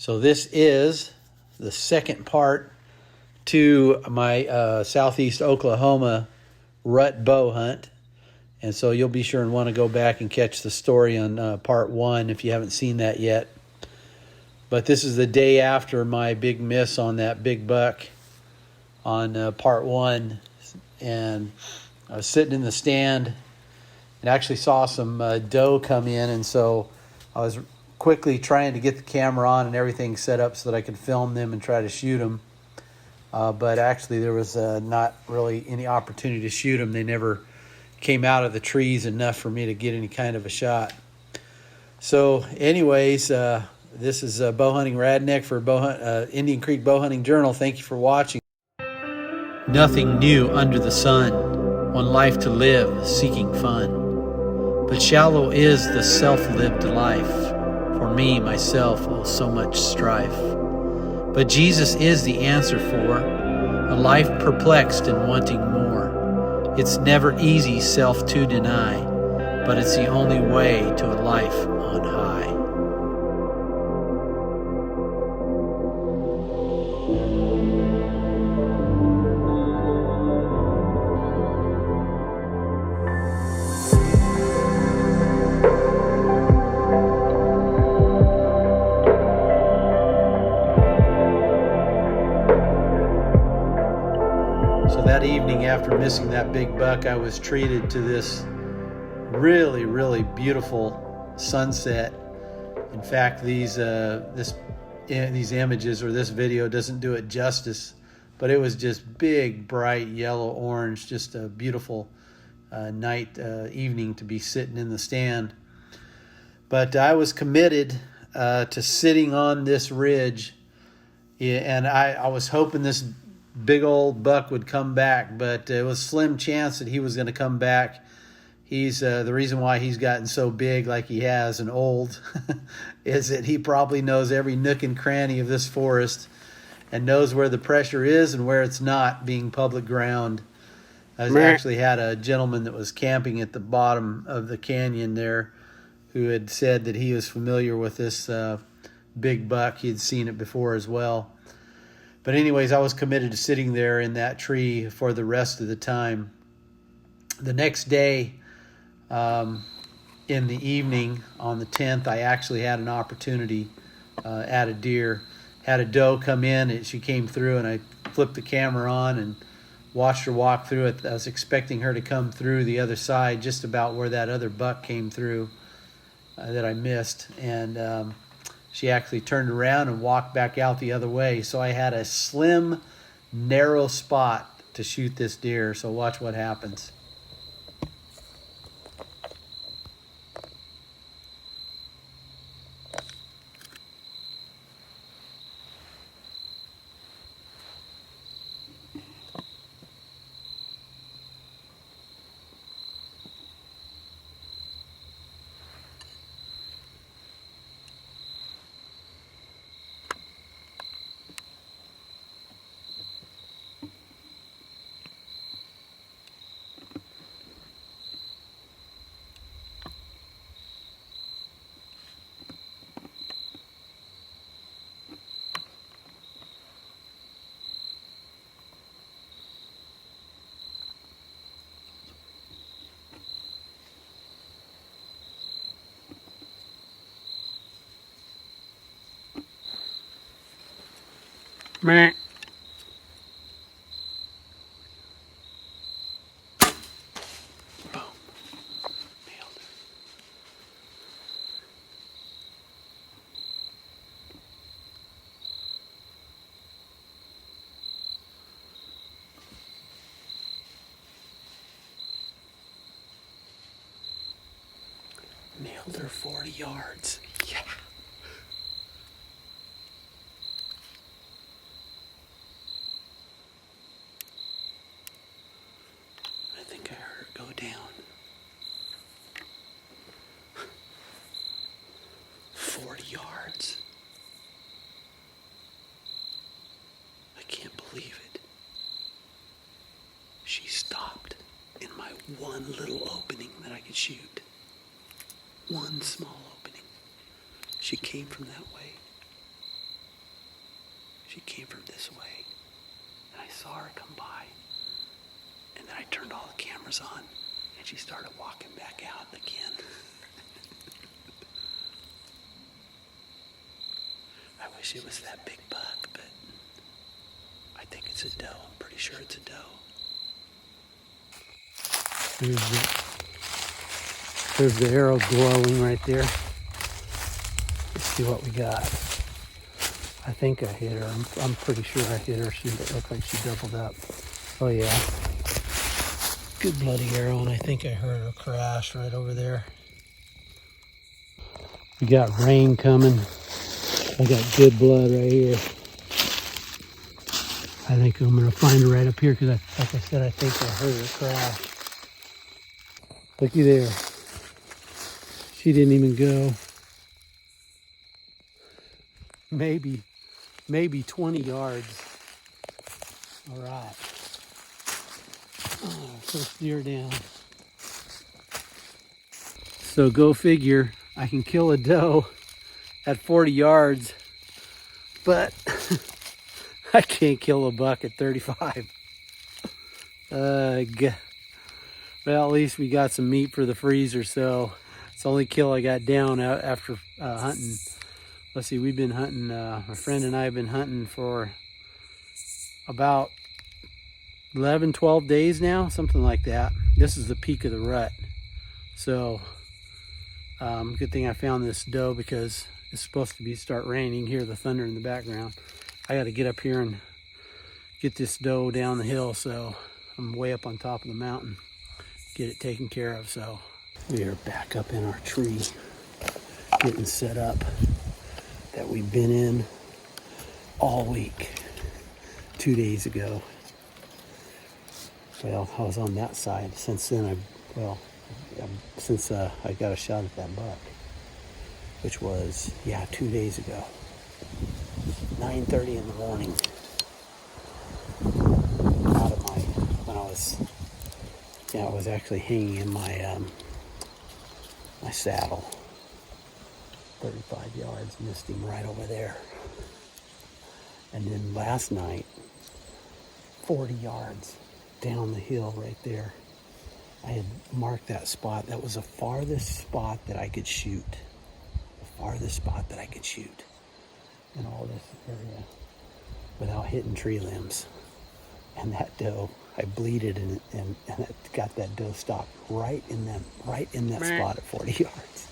So this is the second part to my southeast Oklahoma rut bow hunt. And so you'll be sure and want to go back and catch the story on part one if you haven't seen that yet. But this is the day after my big miss on that big buck on part one. And I was sitting in the stand and actually saw some doe come in. And so I was quickly trying to get the camera on and everything set up so that I could film them and try to shoot them. But actually there was not really any opportunity to shoot them. They never came out of the trees enough for me to get any kind of a shot. So anyways, this is Bow Hunting Radneck for Indian Creek Bow Hunting Journal. Thank you for watching. Nothing new under the sun, one life to live, seeking fun. But shallow is the self-lived life. For me, myself, oh, so much strife. But Jesus is the answer for a life perplexed and wanting more. It's never easy self to deny, but it's the only way to a life on high. So that evening after missing that big buck, I was treated to this really, really beautiful sunset. In fact, these images or this video doesn't do it justice, but it was just big, bright yellow orange, just a beautiful evening to be sitting in the stand. But I was committed to sitting on this ridge, and I was hoping this big old buck would come back, but it was slim chance that he was going to come back. He's the reason why he's gotten so big like he has and old is that he probably knows every nook and cranny of this forest and knows where the pressure is and where it's not, being public ground. I actually had a gentleman that was camping at the bottom of the canyon there who had said that he was familiar with this big buck. He had seen it before as well. But anyways, I was committed to sitting there in that tree for the rest of the time. The next day, in the evening on the 10th, I actually had an opportunity at a deer. Had a doe come in, and she came through, and I flipped the camera on and watched her walk through it. I was expecting her to come through the other side, just about where that other buck came through that I missed. And she actually turned around and walked back out the other way. So I had a slim, narrow spot to shoot this deer. So watch what happens. Meh. Boom. Nailed it. Nailed her 40 yards. Yeah. I think I heard her go down. 40 yards. I can't believe it. She stopped in my one little opening that I could shoot. One small opening. She came from that way. She came from this way, and I saw her come by. And then I turned all the cameras on, and she started walking back out again. I wish it was that big buck, but I think it's a doe. I'm pretty sure it's a doe. There's the arrow glowing right there. Let's see what we got. I think I hit her. I'm pretty sure I hit her. She looked like she doubled up. Oh yeah. Good bloody arrow, and I think I heard her crash right over there. We got rain coming. I got good blood right here. I think I'm gonna find her right up here because, like I said, I think I heard her crash. Looky there. She didn't even go. Maybe 20 yards. All right. Oh, first deer down. So go figure. I can kill a doe at 40 yards, but I can't kill a buck at 35. Well, at least we got some meat for the freezer, so it's the only kill I got down after hunting. Let's see, we've been hunting, my friend and I have been hunting for about 11, 12 days now, something like that. This is the peak of the rut. So, good thing I found this doe because it's supposed to start raining. You can hear the thunder in the background. I got to get up here and get this doe down the hill, so I'm way up on top of the mountain. Get it taken care of. So we are back up in our tree, getting set up that we've been in all week. 2 days ago. Well, I was on that side. Since then, since I got a shot at that buck, which was 2 days ago, 9:30 in the morning. Out of I was actually hanging in my my saddle. 35 yards, missed him right over there. And then last night, 40 yards down the hill right there, I had marked that spot. That was the farthest spot that I could shoot. The farthest spot that I could shoot in all this area without hitting tree limbs. And that doe, I bleeded and it got that doe stopped right in that spot at 40 yards.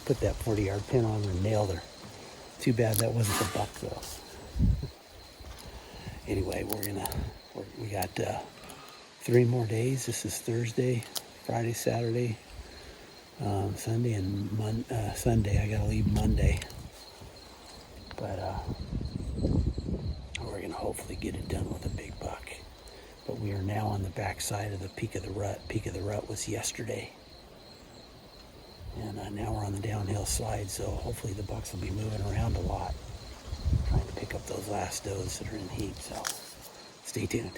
Put that 40-yard pin on her and nailed her. Too bad that wasn't the buck though. Anyway, we got 3 more days. This is Thursday, Friday, Saturday, Sunday, and Sunday. I gotta leave Monday, but we're gonna hopefully get it done with a big buck. But we are now on the back side of the peak of the rut. Peak of the rut was yesterday, and now we're on the downhill slide. So hopefully the bucks will be moving around a lot, trying to pick up those last does that are in heat. So stay tuned.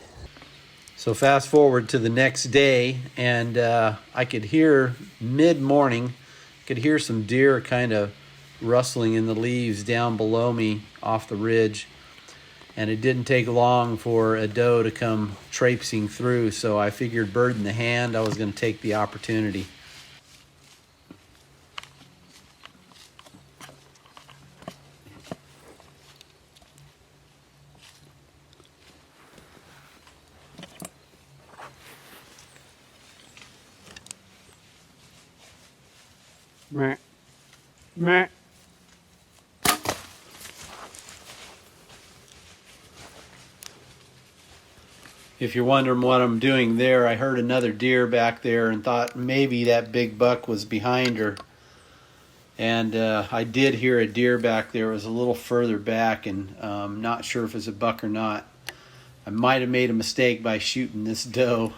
So fast forward to the next day, and I could hear mid-morning, could hear some deer kind of rustling in the leaves down below me off the ridge. And it didn't take long for a doe to come traipsing through, so I figured bird in the hand, I was going to take the opportunity. Meh. Meh. If you're wondering what I'm doing there, I heard another deer back there and thought maybe that big buck was behind her. And I did hear a deer back there. It was a little further back, and not sure if it's a buck or not. I might have made a mistake by shooting this doe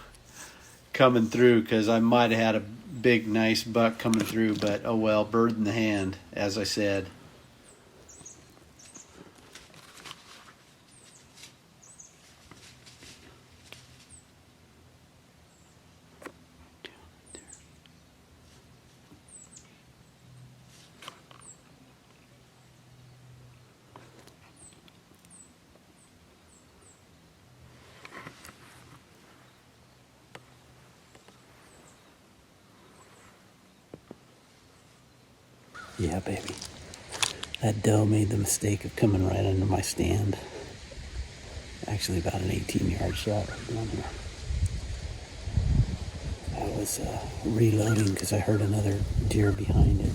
coming through, because I might have had a big, nice buck coming through. But oh well, bird in the hand, as I said. Yeah, baby. That doe made the mistake of coming right under my stand. Actually, about an 18-yard shot right down here. I was reloading because I heard another deer behind it.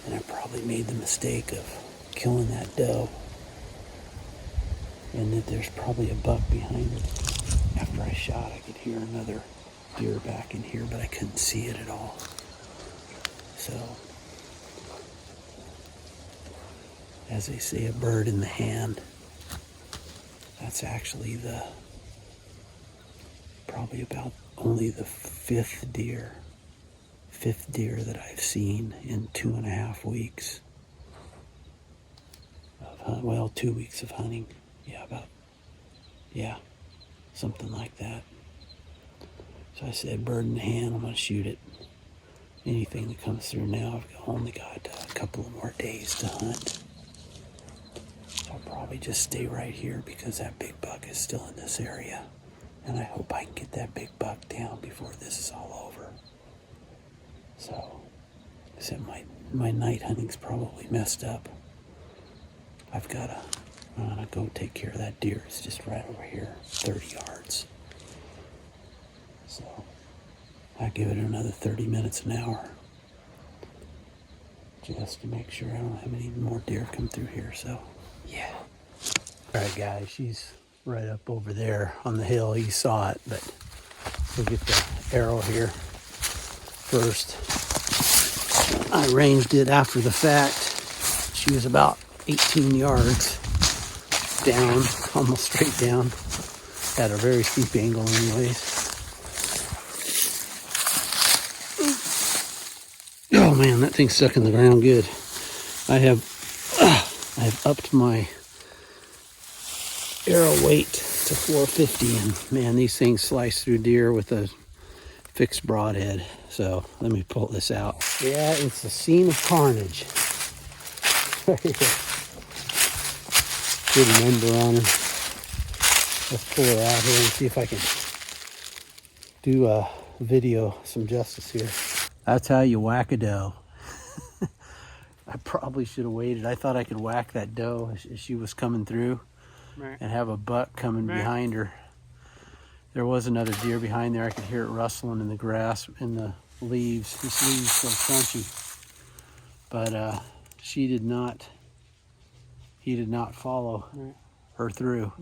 And I probably made the mistake of killing that doe. And that there's probably a buck behind it. After I shot, I could hear another deer back in here, but I couldn't see it at all. So, as they say, a bird in the hand. That's actually probably about only the fifth deer that I've seen in 2.5 weeks. Well, 2 weeks of hunting. Yeah, something like that. So I said, bird in the hand, I'm going to shoot it. Anything that comes through now, I've only got a couple of more days to hunt. So I'll probably just stay right here because that big buck is still in this area. And I hope I can get that big buck down before this is all over. So, except my night hunting's probably messed up. I'm gonna go take care of that deer. It's just right over here, 30 yards. So, I give it another 30 minutes, an hour, just to make sure I don't have any more deer come through here. So, yeah. All right, guys, she's right up over there on the hill. You saw it, but we'll get the arrow here first. I ranged it after the fact. She was about 18 yards down, almost straight down. At a very steep angle anyways. Oh man, that thing's stuck in the ground good. I have upped my arrow weight to 450, and man, these things slice through deer with a fixed broadhead. So let me pull this out. Yeah, it's a scene of carnage. Right here. Get an ember on her. Let's pull her out here and see if I can do a video some justice here. That's how you whack a doe. I probably should have waited. I thought I could whack that doe as she was coming through and have a buck coming behind her. There was another deer behind there. I could hear it rustling in the grass, in the leaves. This leaves so crunchy. But he did not follow her through.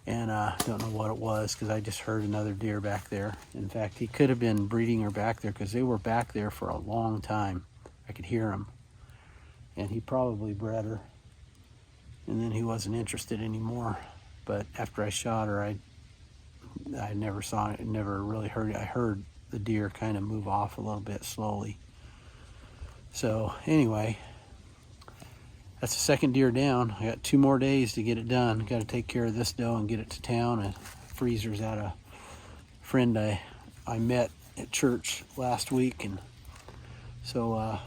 And don't know what it was because I just heard another deer back there. In fact, he could have been breeding her back there because they were back there for a long time. I could hear him. And he probably bred her. And then he wasn't interested anymore. But after I shot her, I never saw it, never really heard it. I heard the deer kind of move off a little bit slowly. So anyway, that's the second deer down. I got 2 more days to get it done. Got to take care of this doe and get it to town. And freezer's out a friend I met at church last week. And so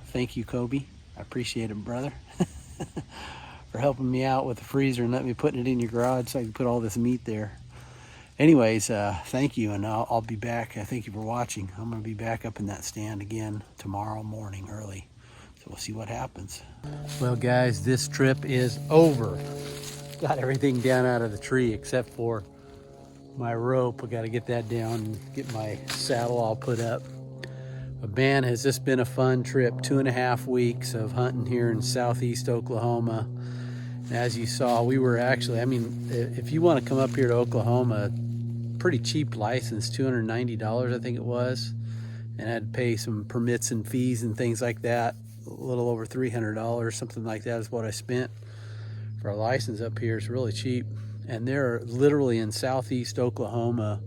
thank you, Kobe. I appreciate it, brother, for helping me out with the freezer and letting me put it in your garage so I can put all this meat there. Anyways, thank you, and I'll be back. Thank you for watching. I'm going to be back up in that stand again tomorrow morning early. So we'll see what happens. Well, guys, this trip is over. Got everything down out of the tree except for my rope. I got to get that down and get my saddle all put up. But man, has this been a fun trip. 2.5 weeks of hunting here in southeast Oklahoma. And as you saw, we were actually, if you want to come up here to Oklahoma, pretty cheap license, $290 I think it was. And I had to pay some permits and fees and things like that. A little over $300, something like that is what I spent for a license up here. It's really cheap. And there are literally in southeast Oklahoma,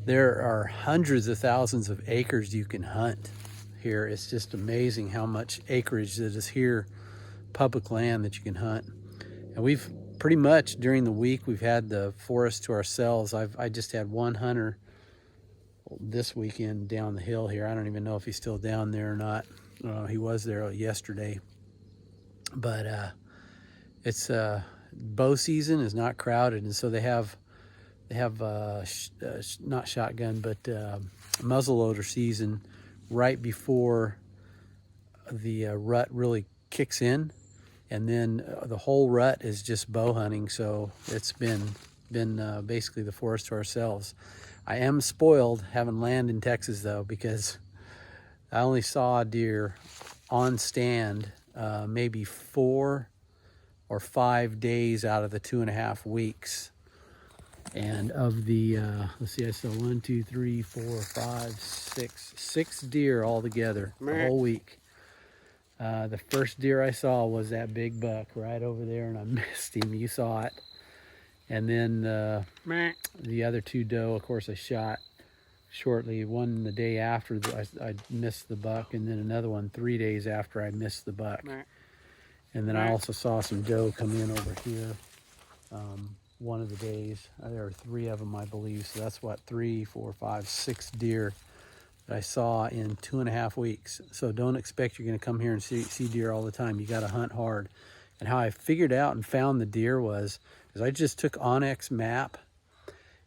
there are hundreds of thousands of acres you can hunt here. It's just amazing how much acreage that is here, public land that you can hunt. And we've pretty much during the week, we've had the forest to ourselves. I just had one hunter this weekend down the hill here. I don't even know if he's still down there or not. He was there yesterday. But it's bow season is not crowded, and so they have not shotgun but muzzleloader season right before rut really kicks in, and then the whole rut is just bow hunting. So it's been basically the forest to ourselves. I am spoiled having land in Texas though, because I only saw a deer on stand maybe 4 or 5 days out of the 2.5 weeks. And of the, let's see, I saw 1, 2, 3, 4, 5, 6 deer all together the whole week. The first deer I saw was that big buck right over there, and I missed him. You saw it. And then the other 2 doe, of course, I shot shortly. One the day after I missed the buck, and then another one 3 days after I missed the buck. And then I also saw some doe come in over here one of the days. There were 3 of them, I believe. So that's what, 3, 4, 5, 6 deer that I saw in 2.5 weeks. So don't expect you're going to come here and see deer all the time. You got to hunt hard. And how I figured out and found the deer was I just took Onyx map,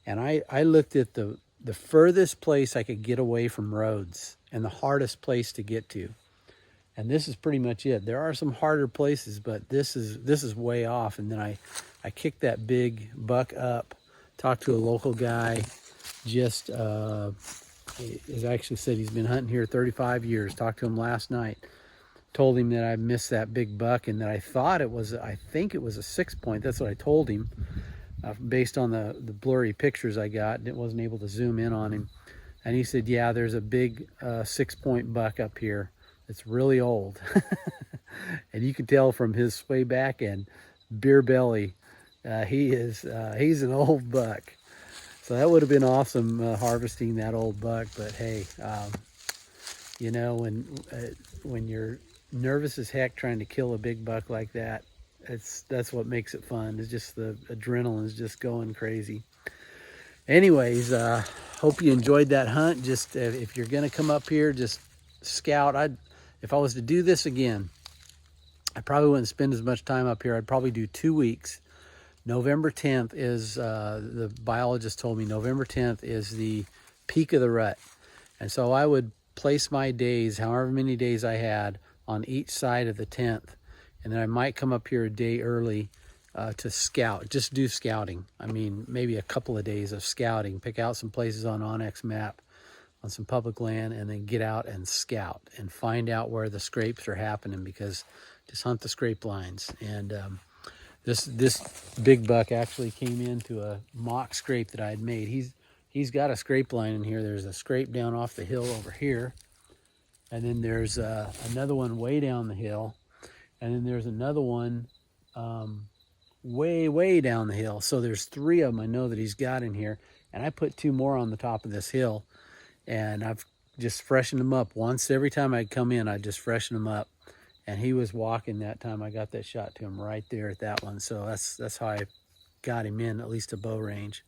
and I looked at the furthest place I could get away from roads and the hardest place to get to. And this is pretty much it. There are some harder places, but this is way off. And then I kicked that big buck up, talked to a local guy, just he actually said he's been hunting here 35 years. Talked to him last night. Told him that I missed that big buck, and that I think it was a 6-point. That's what I told him, based on the blurry pictures I got, and it wasn't able to zoom in on him. And he said, yeah, there's a big 6-point buck up here. It's really old. And you can tell from his sway back and beer belly, he's an old buck. So that would have been awesome, harvesting that old buck. But hey, you know, when you're nervous as heck trying to kill a big buck like that, that's what makes it fun. It's just the adrenaline is just going crazy. Anyways, hope you enjoyed that hunt. Just if you're gonna come up here, just scout. If I was to do this again, I probably wouldn't spend as much time up here. I'd probably do 2 weeks. November 10th is, the biologist told me, November 10th is the peak of the rut. And so I would place my days, however many days I had, on each side of the 10th. And then I might come up here a day early to scout, just do scouting. I mean, maybe a couple of days of scouting, pick out some places on Onyx map, on some public land, and then get out and scout and find out where the scrapes are happening, because just hunt the scrape lines. And this big buck actually came into a mock scrape that I had made. He's got a scrape line in here. There's a scrape down off the hill over here, and then there's another one way down the hill, and then there's another one way down the hill. So there's 3 of them I know that he's got in here, and I put 2 more on the top of this hill, and I've just freshened them up once. Every time I'd come in, I'd just freshen them up. And he was walking that time I got that shot to him right there at that one. So that's how I got him in, at least a bow range.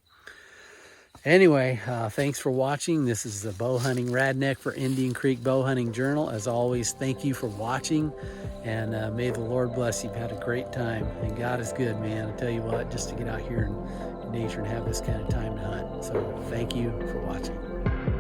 Anyway, thanks for watching. This is the Bow Hunting Radneck for Indian Creek Bow Hunting Journal. As always, thank you for watching, and may the Lord bless you. You've had a great time, and God is good, man. I tell you what, just to get out here in nature and have this kind of time to hunt. So thank you for watching.